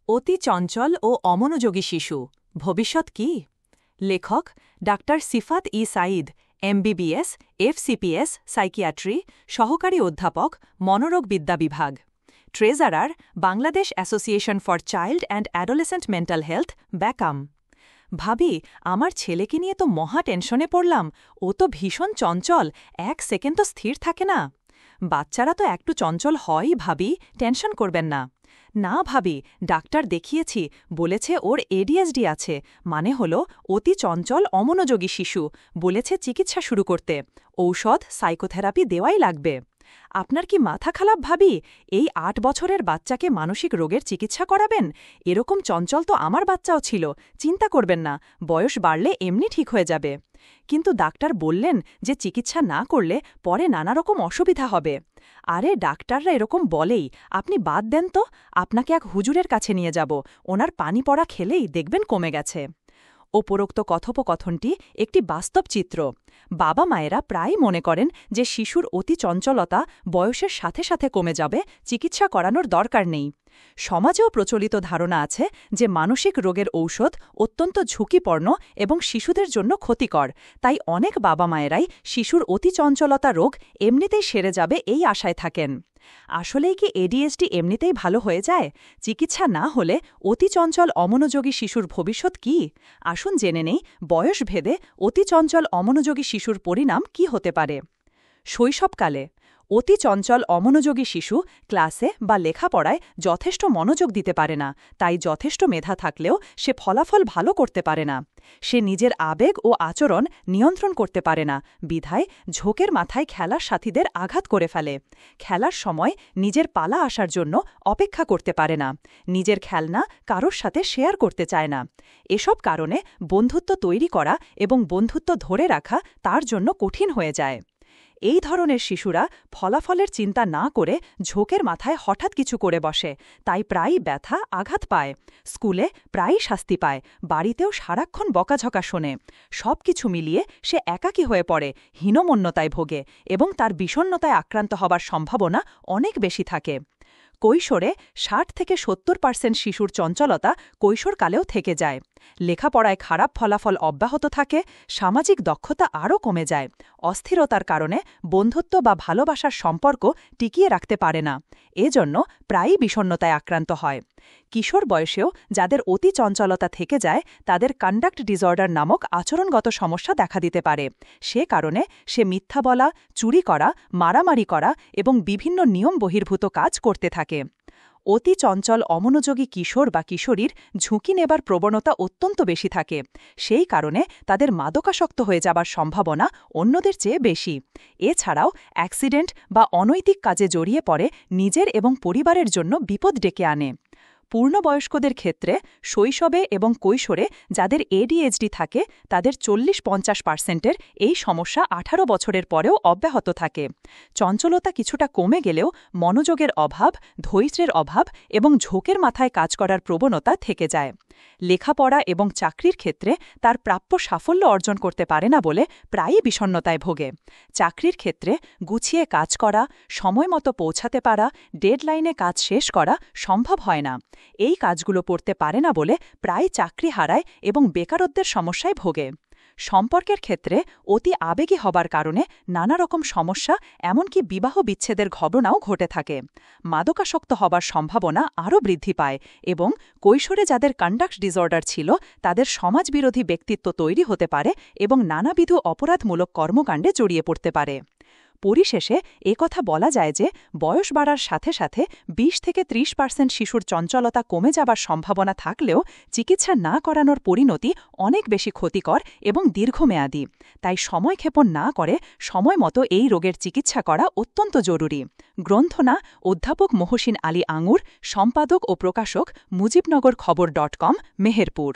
অতি চঞ্চল ও অমনোযোগী শিশু ভবিষ্যৎ কি? লেখক doctor Sifat e Sayeed, MBBS, FCPS, psychiatry, সহকারী অধ্যাপক, মনোরোগ বিদ্যা বিভাগ, treasurer, Bangladesh association for child and adolescent mental health, BACAMH. ভাবি, আমার ছেলেকে নিয়ে তো মহা টেনশনে পড়লাম। ও তো ভীষণ চঞ্চল, এক সেকেন্ড তো স্থির থাকে না। বাচ্চারা তো একটু চঞ্চল হয়ই ভাবি, টেনশন করবেন না। না ভাবি, ডাক্তার দেখিয়েছি, বলেছে ওর এডিএসডি আছে, মানে হলো অতি চঞ্চল অমনোযোগী শিশু। বলেছে চিকিৎসা শুরু করতে, ঔষধ সাইকোথেরাপি দেওয়াই লাগবে। আপনার কি মাথা খারাপ ভাবি? এই ৮ বছরের বাচ্চাকে মানসিক রোগের চিকিৎসা করাবেন? এরকম চঞ্চল তো আমার বাচ্চাও ছিল, চিন্তা করবেন না, বয়স বাড়লে এমনি ঠিক হয়ে যাবে। কিন্তু ডাক্তার বললেন যে চিকিৎসা না করলে পরে নানা রকম অসুবিধা হবে। আরে ডাক্তাররা এরকম বলেই, আপনি বাদ দেন তো, আপনাকে এক হুজুরের কাছে নিয়ে যাব, ওনার পানি পড়া খেলেই দেখবেন কমে গেছে। উপরোক্ত কথোপকথনটি একটি বাস্তব চিত্র। বাবা মায়েরা প্রায় মনে করেন যে শিশুর অতি চঞ্চলতা বয়সের সাথে সাথে কমে যাবে, চিকিৎসা করানোর দরকার নেই। সমাজেও প্রচলিত ধারণা আছে যে মানসিক রোগের ঔষধ অত্যন্ত ঝুঁকিপূর্ণ এবং শিশুদের জন্য ক্ষতিকর, তাই অনেক বাবা মায়েরাই শিশুর অতি চঞ্চলতা রোগ এমনিতেই সেরে যাবে এই আশায় থাকেন। আসলেই কি এডিএসডি এমনিতেই ভালো হয়ে যায়? চিকিৎসা না হলে অতি চঞ্চল অমনোযোগী শিশুর ভবিষ্যৎ কি? আসুন জেনে নেই বয়সভেদে অতি চঞ্চল অমনোযোগী শিশুর পরিণাম কি হতে পারে। শৈশবকালে অতি চঞ্চল অমনোযোগী শিশু ক্লাসে বা লেখাপড়ায় যথেষ্ট মনোযোগ দিতে পারে না, তাই যথেষ্ট মেধা থাকলেও সে ফলাফল ভালো করতে পারে না। সে নিজের আবেগ ও আচরণ নিয়ন্ত্রণ করতে পারে না, বিধায় ঝোঁকের মাথায় খেলার সাথীদের আঘাত করে ফেলে। খেলার সময় নিজের পালা আসার জন্য অপেক্ষা করতে পারে না, নিজের খেলনা কারোর সাথে শেয়ার করতে চায় না। এসব কারণে বন্ধুত্ব তৈরি করা এবং বন্ধুত্ব ধরে রাখা তার জন্য কঠিন হয়ে যায়। এই ধরনের শিশুরা ফলাফলের চিন্তা না করে ঝোঁকের মাথায় হঠাৎ কিছু করে বসে, তাই প্রায়ই ব্যথা আঘাত পায়। স্কুলে প্রায়ই শাস্তি পায়, বাড়িতেও সারাক্ষণ বকাঝকা শোনে। সব কিছু মিলিয়ে সে একাকী হয়ে পড়ে, হীনমন্যতায় ভোগে এবং তার বিষণ্ণতায় আক্রান্ত হবার সম্ভাবনা অনেক বেশি থাকে। কৈশোরে ৬০ থেকে ৭০% শিশুর চঞ্চলতা কৈশোরকালেও থেকে যায়। লেখাপড়ায় খারাপ ফলাফল অব্যাহত থাকে, সামাজিক দক্ষতা আরও কমে যায়। অস্থিরতার কারণে বন্ধুত্ব বা ভালোবাসার সম্পর্ক টিকিয়ে রাখতে পারে না, এজন্য প্রায়ই বিষণ্ণতায় আক্রান্ত হয়। কিশোর বয়সেও যাদের অতি চঞ্চলতা থেকে যায় তাদের কন্ডাক্ট ডিসঅর্ডার নামক আচরণগত সমস্যা দেখা দিতে পারে। সে কারণে সে মিথ্যা বলা, চুরি করা, মারামারি করা এবং বিভিন্ন নিয়ম বহির্ভূত কাজ করতে থাকে। অতি চঞ্চল অমনোযোগী কিশোর বা কিশোরীর ঝুঁকি নেবার প্রবণতা অত্যন্ত বেশি থাকে, সেই কারণে তাদের মাদকাসক্ত হয়ে যাবার সম্ভাবনা অন্যদের চেয়ে বেশি। এছাড়াও অ্যাক্সিডেন্ট বা অনৈতিক কাজে জড়িয়ে পড়ে নিজের এবং পরিবারের জন্য বিপদ ডেকে আনে। পূর্ণবয়স্কদের ক্ষেত্রে শৈশবে এবং কৈশোরে যাদের এডিএইচডি থাকে তাদের ৪০-৫০%-এর এই সমস্যা ১৮ বছরের পরেও অব্যাহত থাকে। চঞ্চলতা কিছুটা কমে গেলেও মনোযোগের অভাব, ধৈর্যের অভাব এবং ঝোঁকের মাথায় কাজ করার প্রবণতা থেকে যায়। লেখাপড়া এবং চাকরির ক্ষেত্রে তার প্রাপ্য সাফল্য অর্জন করতে পারে না বলে প্রায়ই বিষণ্ণতায় ভোগে। চাকরির ক্ষেত্রে গুছিয়ে কাজ করা, সময়মতো পৌঁছাতে পারা, ডেডলাইনে কাজ শেষ করা সম্ভব হয় না। এই কাজগুলো করতে পারে না বলে প্রায় চাকরি হারায় এবং বেকারত্বের সমস্যায় ভোগে। সম্পর্কের ক্ষেত্রে অতি আবেগী হবার কারণে নানা রকম সমস্যা, এমনকি বিবাহ বিচ্ছেদের ঘটনাও ঘটে থাকে। মাদকাসক্ত হবার সম্ভাবনা আরও বৃদ্ধি পায় এবং কৈশোরে যাদের কন্ডাক্ট ডিসঅর্ডার ছিল তাদের সমাজবিরোধী ব্যক্তিত্ব তৈরি হতে পারে এবং নানাবিধ অপরাধমূলক কর্মকাণ্ডে জড়িয়ে পড়তে পারে। পরিশেষে একথা বলা যায় যে বয়স বাড়ার সাথে সাথে ২০ থেকে ৩০% শিশুর চঞ্চলতা কমে যাবার সম্ভাবনা থাকলেও চিকিৎসা না করানোর পরিণতি অনেক বেশি ক্ষতিকর এবং দীর্ঘমেয়াদী। তাই সময়ক্ষেপণ না করে সময়মতো এই রোগের চিকিৎসা করা অত্যন্ত জরুরি। গ্রন্থনা অধ্যাপক মহসিন আলী আঙুর, সম্পাদক ও প্রকাশক মুজিবনগর খবর.com, মেহেরপুর।